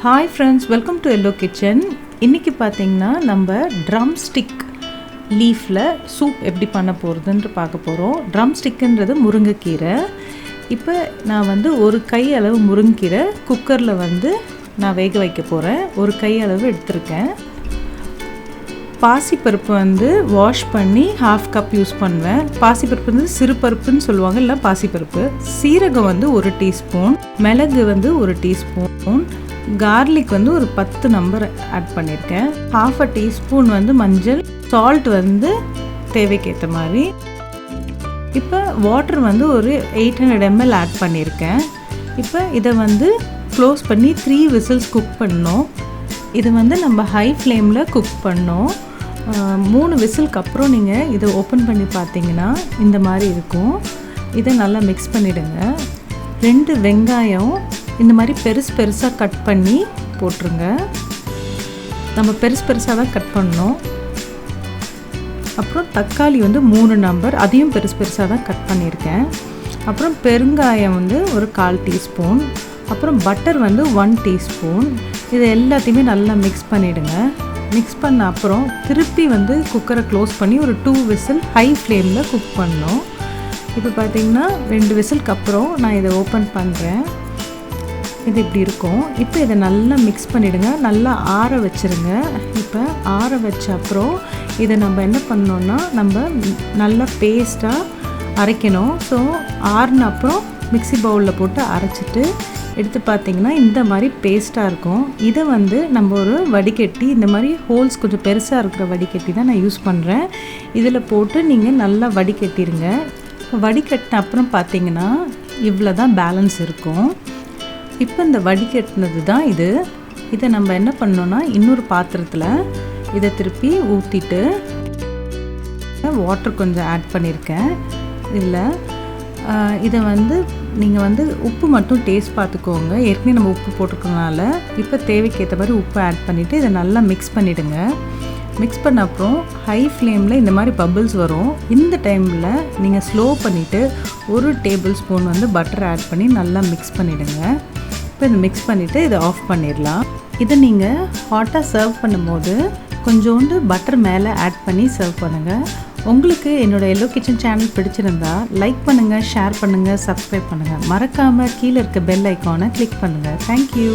Hi friends, welcome to Yellow Kitchen. இன்னைக்கு பாத்தீங்கன்னா நம்ம drumstick leafல சூப் எப்படி பண்ண போறதுன்னு பார்க்க போறோம். drumstickன்றது முருங்கை கீரை. இப்போ நான் வந்து ஒரு கை அளவு முருங்கை கீரை குக்கர்ல வந்து நான் வேக வைக்க போறேன். ஒரு கை அளவு எடுத்துர்க்கேன். பாசிப்பருப்பு வந்து வாஷ் பண்ணி half கப் யூஸ் பண்ணுவேன். பாசிப்பருப்பு வந்து சிறுபருப்புன்னு சொல்லுவாங்க, இல்ல பாசிப்பருப்பு. சீரகம் வந்து 1 டீஸ்பூன், மிளகு வந்து 1 டீஸ்பூன், garlic வந்து ஒரு 10 நம்பர் ஆட் பண்ணியிருக்கேன். half a teaspoon வந்து மஞ்சள், salt வந்து தேவைக்கேற்ற மாதிரி. இப்போ வாட்டர் வந்து ஒரு 800 ml ஆட் பண்ணியிருக்கேன். இப்போ இதை வந்து க்ளோஸ் பண்ணி 3 விசில்ஸ் குக் பண்ணோம். இது வந்து நம்ம ஹை ஃப்ளேமில் குக் பண்ணோம். 3 விசிலுக்கு அப்புறம் நீங்கள் இதை ஓப்பன் பண்ணி பார்த்தீங்கன்னா இந்த மாதிரி இருக்கும். இதை நல்லா மிக்ஸ் பண்ணிவிடுங்க. 2 வெங்காயம் இந்த மாதிரி பெருசாக கட் பண்ணி போட்டுருங்க. நம்ம பெருசாக தான் கட் பண்ணோம். அப்புறம் தக்காளி வந்து 3 நம்பர், அதையும் பெருசாக தான் கட் பண்ணியிருக்கேன். அப்புறம் பெருங்காயம் வந்து ஒரு 1/4 டீஸ்பூன், அப்புறம் பட்டர் வந்து 1 டீஸ்பூன். இது எல்லாத்தையுமே நல்லா மிக்ஸ் பண்ணிவிடுங்க. மிக்ஸ் பண்ண அப்புறம் திருப்பி வந்து குக்கரை க்ளோஸ் பண்ணி ஒரு 2 விசில் ஹை ஃப்ளேமில் குக் பண்ணோம். இப்போ பார்த்தீங்கன்னா 2 விசிலுக்கு அப்புறம் நான் இதை ஓப்பன் பண்ணுறேன். இது இப்படி இருக்கும். இப்போ இதை நல்லா மிக்ஸ் பண்ணிவிடுங்க, நல்லா ஆற வச்சுருங்க. இப்போ ஆற வச்ச அப்புறம் இதை நம்ம என்ன பண்ணோன்னா நம்ம நல்லா பேஸ்ட்டாக அரைக்கணும். ஸோ ஆறின அப்புறம் மிக்ஸி பவுலில் போட்டு அரைச்சிட்டு எடுத்து பார்த்திங்கன்னா இந்த மாதிரி பேஸ்ட்டாக இருக்கும். இதை வந்து நம்ம ஒரு வடிகட்டி, இந்த மாதிரி ஹோல்ஸ் கொஞ்சம் பெருசாக இருக்கிற வடிகட்டி தான் நான் யூஸ் பண்ணுறேன். இதில் போட்டு நீங்கள் நல்லா வடிகட்டிடுங்க. வடிகட்டின அப்புறம் பார்த்திங்கன்னா இவ்வளோ தான் பேலன்ஸ் இருக்கும். இப்போ இந்த வடிகட்டினது தான் இது. இதை நம்ம என்ன பண்ணோன்னா இன்னொரு பாத்திரத்தில் இதை திருப்பி ஊற்றிட்டு வாட்டர் கொஞ்சம் ஆட் பண்ணியிருக்கேன். இதில் இதை வந்து நீங்கள் வந்து உப்பு மட்டும் டேஸ்ட் பார்த்துக்கோங்க. ஏற்கனவே நம்ம உப்பு போட்டிருக்கனால இப்போ தேவைக்கேற்ற மாதிரி உப்பு ஆட் பண்ணிவிட்டு இதை நல்லா மிக்ஸ் பண்ணிவிடுங்க. மிக்ஸ் பண்ண அப்புறம் ஹை ஃப்ளேமில் இந்த மாதிரி பபிள்ஸ் வரும். இந்த டைமில் நீங்கள் ஸ்லோ பண்ணிவிட்டு 1 டேபிள் ஸ்பூன் வந்து பட்டர் ஆட் பண்ணி நல்லா மிக்ஸ் பண்ணிவிடுங்க. இப்போ இதை மிக்ஸ் பண்ணிவிட்டு இதை ஆஃப் பண்ணிடலாம். இதை நீங்கள் ஹாட்டாக சர்வ் பண்ணும்போது கொஞ்சோண்டு பட்டர் மேலே ஆட் பண்ணி சர்வ் பண்ணுங்கள். உங்களுக்கு என்னோடய எல்லோ கிச்சன் சேனல் பிடிச்சிருந்தா லைக் பண்ணுங்கள், ஷேர் பண்ணுங்கள், சப்ஸ்கிரைப் பண்ணுங்கள். மறக்காமல் கீழே இருக்க பெல் ஐக்கானை கிளிக் பண்ணுங்கள். தேங்க்யூ.